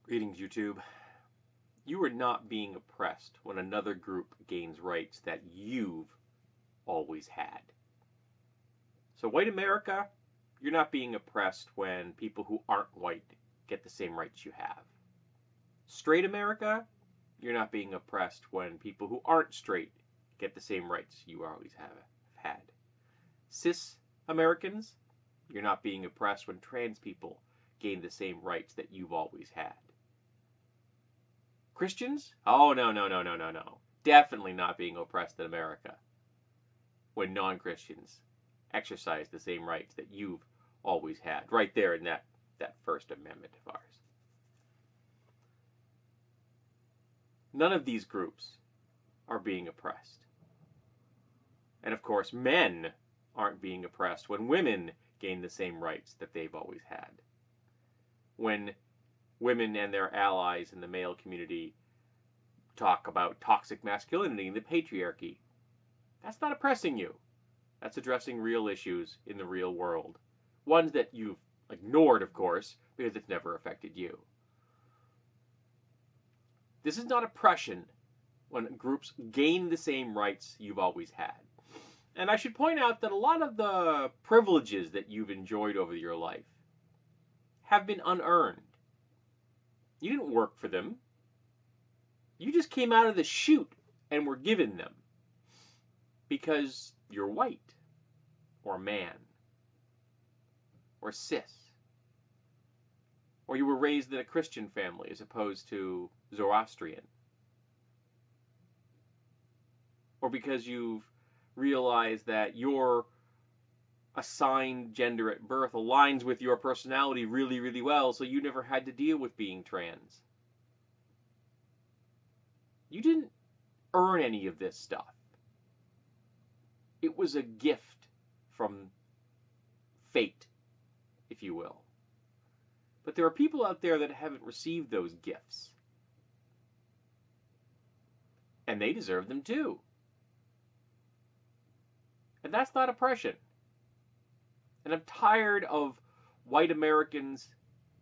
Greetings, YouTube. You are not being oppressed when another group gains rights that you've always had. So, white America, you're not being oppressed when people who aren't white get the same rights you have. Straight America, you're not being oppressed when people who aren't straight get the same rights you always have had. Cis Americans, you're not being oppressed when trans people gain the same rights that you've always had. Christians? Oh, no. Definitely not being oppressed in America when non-Christians exercise the same rights that you've always had, right there in that First Amendment of ours. None of these groups are being oppressed. And of course, men aren't being oppressed when women gain the same rights that they've always had. When women and their allies in the male community talk about toxic masculinity and the patriarchy, that's not oppressing you. That's addressing real issues in the real world. Ones that you've ignored, of course, because it's never affected you. This is not oppression when groups gain the same rights you've always had. And I should point out that a lot of the privileges that you've enjoyed over your life have been unearned. You didn't work for them. You just came out of the chute and were given them because you're white or man or cis, or you were raised in a Christian family as opposed to Zoroastrian, or because you've realized that your assigned gender at birth aligns with your personality really, really well, so you never had to deal with being trans. You didn't earn any of this stuff. It was a gift from fate, if you will. But there are people out there that haven't received those gifts. And they deserve them too. And that's not oppression. And I'm tired of white Americans,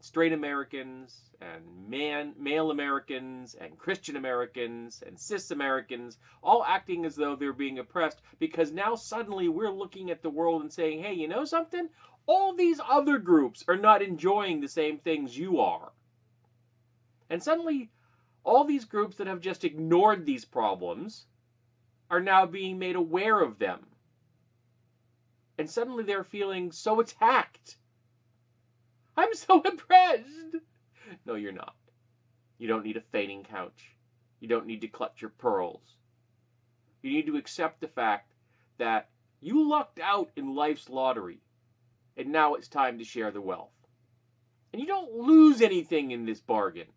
straight Americans, and male Americans, and Christian Americans, and cis Americans, all acting as though they're being oppressed, because now suddenly we're looking at the world and saying, hey, you know something? All these other groups are not enjoying the same things you are. And suddenly, all these groups that have just ignored these problems are now being made aware of them. And suddenly they're feeling so attacked. I'm so impressed. No, you're not. You don't need a fainting couch. You don't need to clutch your pearls. You need to accept the fact that you lucked out in life's lottery, and now it's time to share the wealth. And you don't lose anything in this bargain.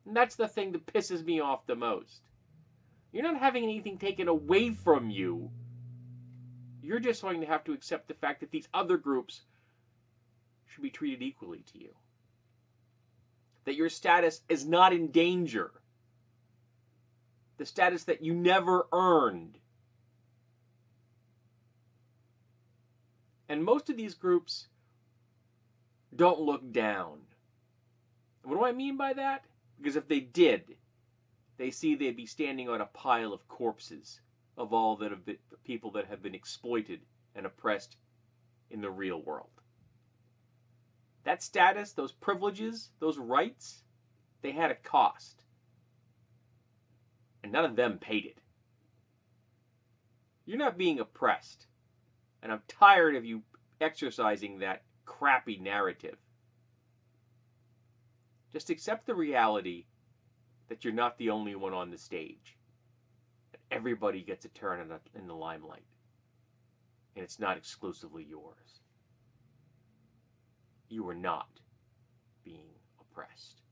And that's the thing that pisses me off the most. You're not having anything taken away from you. You're just going to have to accept the fact that these other groups should be treated equally to you. That your status is not in danger. The status that you never earned. And most of these groups don't look down. What do I mean by that? Because if they did, they see they'd be standing on a pile of corpses of all that have been people that have been exploited and oppressed in the real world. That status, those privileges, those rights, they had a cost. And none of them paid it. You're not being oppressed. And I'm tired of you exercising that crappy narrative. Just accept the reality that you're not the only one on the stage. That everybody gets a turn in the limelight. And it's not exclusively yours. You are not being oppressed.